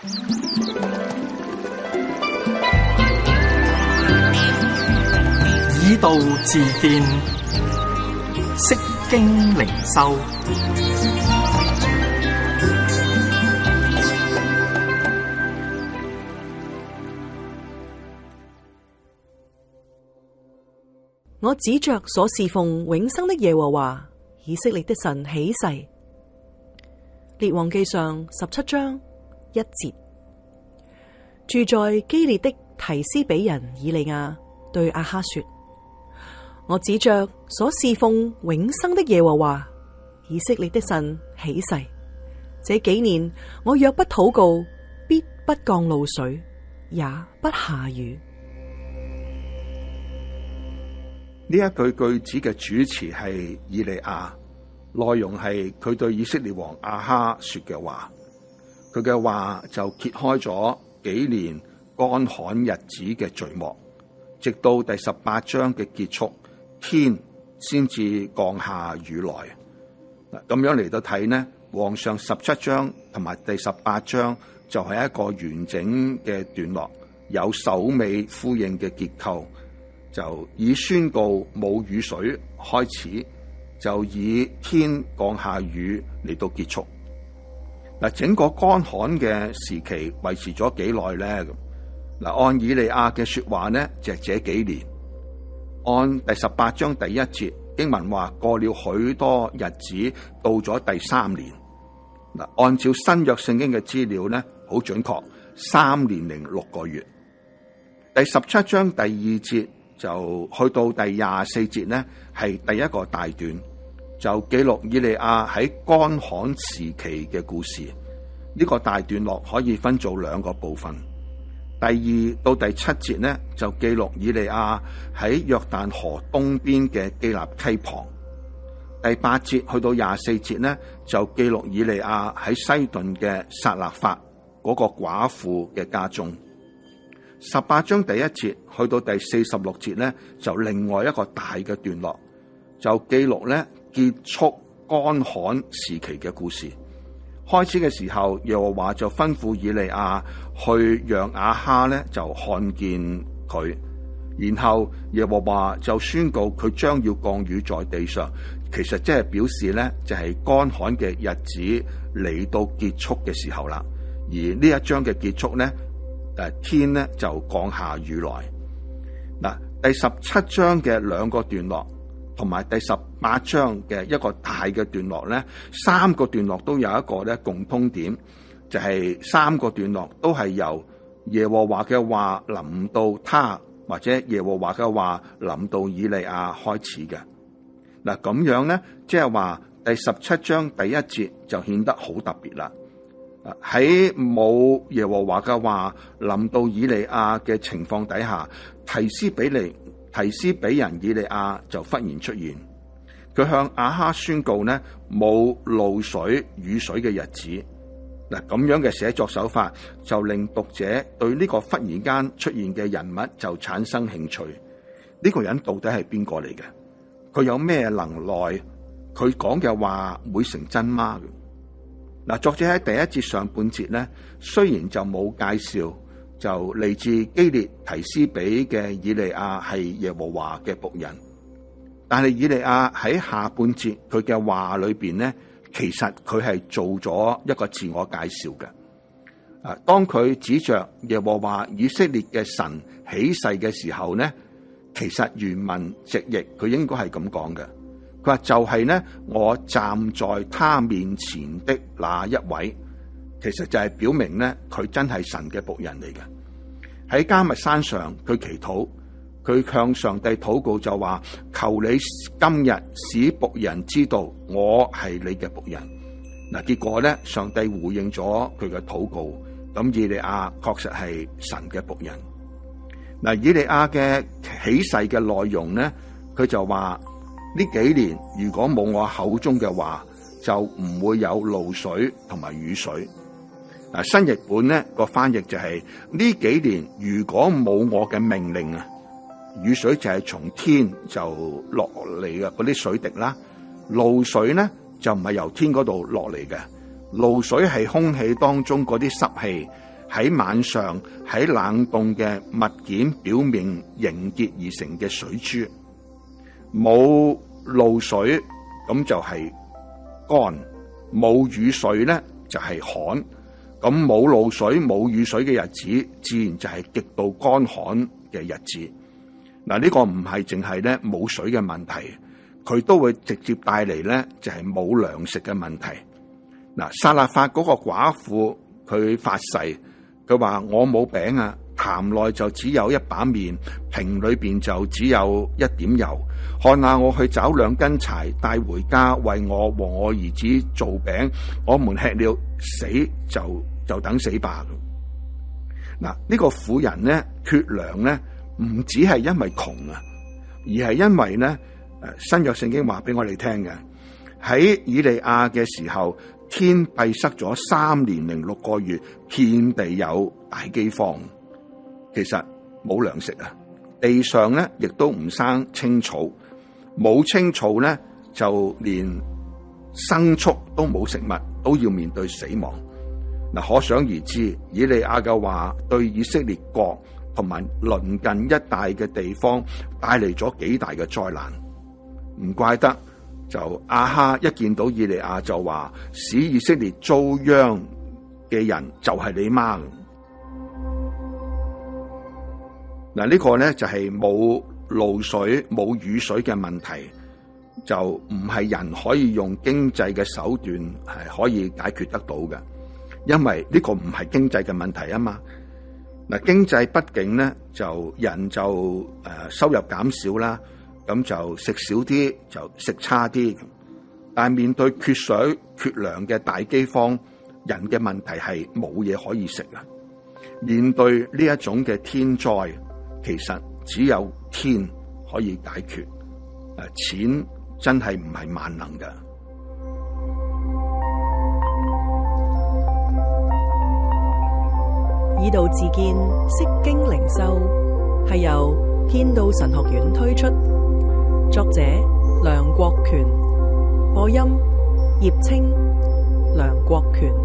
以道自見，釋經靈修。我指着所侍奉永生的耶和華以色列的神起誓。列王記上17章1節。住在基列的提斯比人以利亞對亞哈說：我指着所侍奉永生的耶和華以色列的神起誓，這幾年我若不禱告，必不降露水，也不下雨。呢一句句子嘅主詞係以利亞，內容係佢對以色列王亞哈說嘅話。佢嘅話就揭開咗幾年乾旱日子嘅序幕，直到第18章嘅結束，天先至降下雨來。咁樣嚟到睇呢，王上17章同埋第18章就係一個完整嘅段落，有首尾呼應嘅結構。就以宣告冇雨水開始，就以天降下雨嚟到結束。嗱，整個乾旱嘅時期維持咗幾耐咧？嗱，按以利亞嘅說話呢，就係這幾年。按第18章第1節經文話，過了許多日子，到咗第3年。嗱，按照新約聖經嘅資料呢，好準確，3年零6個月。第17章第2節。就去到第24節呢，係第一個大段，就記錄以利亞喺乾旱時期嘅故事。呢個大段落可以分做2個部分。第2到第7節呢，就記錄以利亞喺約旦河東邊嘅基立溪旁。第8節去到24節呢，就記錄以利亞喺西頓嘅撒勒法嗰個寡婦嘅家中。18章第1節去到第46節呢，就另外一個大嘅段落，就記錄呢結束乾旱時期嘅故事。開始嘅時候，耶和華就吩咐以利亞去讓亞哈呢就看見佢，然後耶和華就宣告佢將要降雨在地上。其實即係表示呢，就係乾旱嘅日子嚟到結束嘅時候啦。而呢一章嘅結束呢，天呢就降下雨來。嗱，第17章嘅2個段落，同埋第18章嘅一個大嘅段落呢，3個段落都有一個咧共通點，就係3個段落都係由耶和華嘅話臨到他，或者耶和華嘅話臨到以利亞開始嘅。嗱，咁樣呢，即係話第17章第1節就顯得好特別啦。喺冇耶和華嘅話臨到以利亞嘅情況底下，提斯比人以利亞就忽然出現，佢向亞哈宣告呢冇露水雨水嘅日子。嗱，咁樣嘅寫作手法就令讀者對呢個忽然間出現嘅人物就產生興趣。呢個人到底係邊個嚟嘅？佢有咩能耐？佢講嘅話會成真嗎？嗱，作者喺第1節上半節咧，雖然就冇介紹，就嚟自基列提斯比嘅以利亞係耶和華嘅僕人，但係以利亞喺下半節佢嘅話裏邊咧，其實佢係做咗一個自我介紹嘅。當佢指着耶和華以色列嘅神起誓嘅時候咧，其實原文直譯佢應該係咁講嘅。佢話就係呢，我站在他面前的那一位，其實就係表明呢，佢真係神嘅僕人嚟嘅。喺迦密山上，佢祈禱，佢向上帝禱告就話：求你今日使僕人知道我係你嘅僕人。嗱，結果呢，上帝回應咗佢嘅禱告，咁以利亞確實係神嘅僕人。嗱，以利亞嘅起誓嘅內容呢，佢就話：呢幾年如果冇我口中嘅話，就唔會有露水同埋雨水。嗱，新譯本呢個翻譯就係呢幾年如果冇我嘅命令啊，雨水就係從天就落嚟嘅嗰啲水滴啦，露水呢就唔係由天嗰度落嚟嘅，露水係空氣當中嗰啲濕氣喺晚上喺冷凍嘅物件表面凝結而成嘅水珠。冇露水咁就係乾，冇雨水咧就係旱。咁冇露水冇雨水嘅日子，自然就係極度乾旱嘅日子。嗱，呢個唔係淨係咧冇水嘅問題，佢都會直接帶嚟咧就係冇糧食嘅問題。嗱，撒勒法嗰個寡婦佢發誓，佢話我冇餅啊，壇內就只有一把麵，瓶裏邊就只有一點油。看下我去找2根柴帶回家，為我和我兒子做餅，我們吃了死就等死吧。嗱，呢個婦人咧缺糧咧，唔只係因為窮啊，而係因為咧新約聖經話俾我哋聽嘅，喺以利亞嘅時候，天閉塞咗3年零6個月，遍地有大饑荒。其實冇糧食啊，地上咧亦都唔生青草，冇青草咧就連牲畜都冇食物，都要面對死亡。嗱，可想而知，以利亞嘅話對以色列國同埋鄰近一帶嘅地方帶嚟咗幾大嘅災難。唔怪得就亞哈一見到以利亞就話，使以色列遭殃嘅人就係你媽。嗱，呢個咧就係冇露水冇雨水嘅問題，就唔係人可以用經濟嘅手段係可以解決得到嘅，因為呢個唔係經濟嘅問題啊嘛。嗱，經濟畢竟咧就人就收入減少啦，咁就食少啲就食差啲，但係面對缺水缺糧嘅大饑荒，人嘅問題係冇嘢可以食啊。面對呢一種嘅天災，其實只有天可以解決，錢真係唔係萬能㗎。以道自見，釋經靈修，係由天道神學院推出，作者梁國權，播音葉清、梁國權。